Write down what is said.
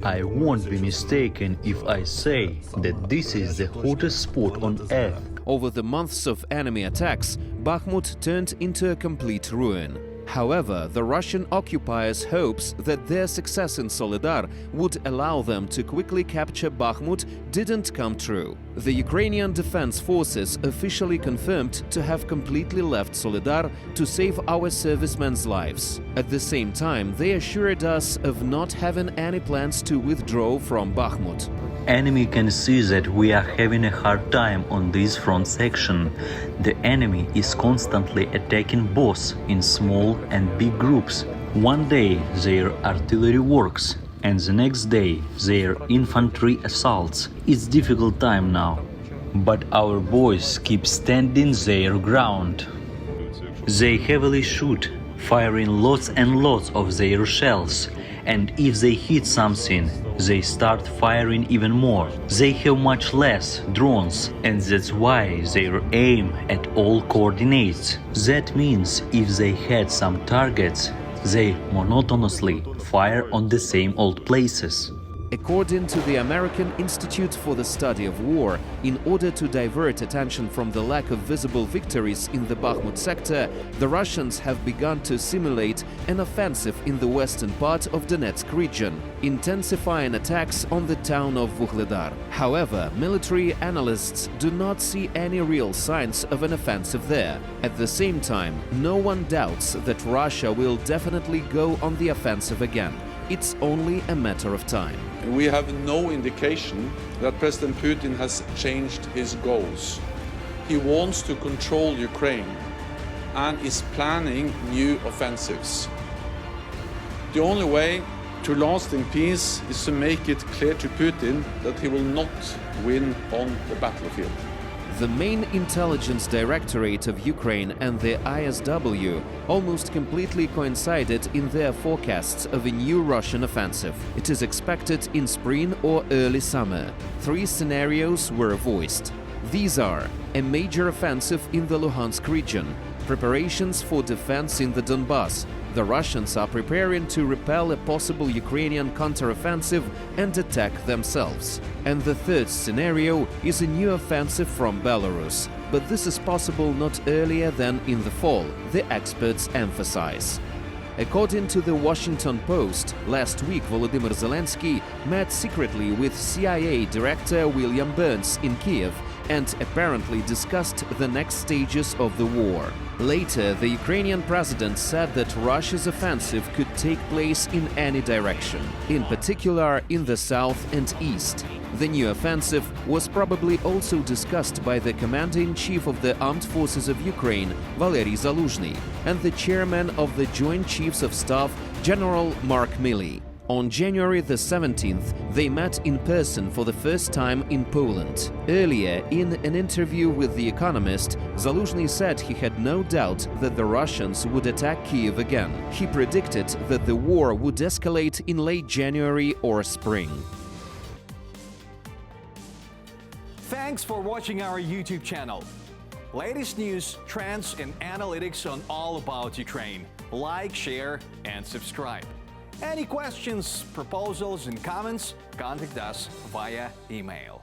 I won't be mistaken if I say that this is the hottest spot on earth. Over the months of enemy attacks, Bakhmut turned into a complete ruin. However, the Russian occupiers' hopes that their success in Soledar would allow them to quickly capture Bakhmut didn't come true. The Ukrainian Defense Forces officially confirmed to have completely left Soledar to save our servicemen's lives. At the same time, they assured us of not having any plans to withdraw from Bakhmut. Enemy can see that we are having a hard time on this front section. The enemy is constantly attacking both in small and big groups. One day their artillery works, and the next day their infantry assaults. It's difficult time now, but our boys keep standing their ground. They heavily shoot, firing lots and lots of their shells, and if they hit something, they start firing even more. They have much less drones, and that's why they aim at all coordinates. That means if they had some targets, they monotonously fire on the same old places. According to the American Institute for the Study of War, in order to divert attention from the lack of visible victories in the Bakhmut sector, the Russians have begun to simulate an offensive in the western part of Donetsk region, intensifying attacks on the town of Soledar. However, military analysts do not see any real signs of an offensive there. At the same time, no one doubts that Russia will definitely go on the offensive again. It's only a matter of time. We have no indication that President Putin has changed his goals. He wants to control Ukraine and is planning new offensives. The only way to lasting peace is to make it clear to Putin that he will not win on the battlefield. The main intelligence directorate of Ukraine and the ISW almost completely coincided in their forecasts of a new Russian offensive. It is expected in spring or early summer. 3 scenarios were voiced. These are a major offensive in the Luhansk region, preparations for defense in the Donbass. The Russians are preparing to repel a possible Ukrainian counteroffensive and attack themselves. And the 3rd scenario is a new offensive from Belarus. But this is possible not earlier than in the fall, the experts emphasize. According to the Washington Post, last week Volodymyr Zelensky met secretly with CIA Director William Burns in Kiev and apparently discussed the next stages of the war. Later, the Ukrainian president said that Russia's offensive could take place in any direction, in particular in the south and east. The new offensive was probably also discussed by the commander-in-chief of the Armed Forces of Ukraine, Valery Zaluzhny, and the chairman of the Joint Chiefs of Staff, General Mark Milley. On January the 17th, they met in person for the first time in Poland. Earlier, in an interview with The Economist, Zaluzhny said he had no doubt that the Russians would attack Kiev again. He predicted that the war would escalate in late January or spring. Thanks for watching our YouTube channel. Latest news, trends, and analytics on all about Ukraine. Like, share, and subscribe. Any questions, proposals, and comments, contact us via email.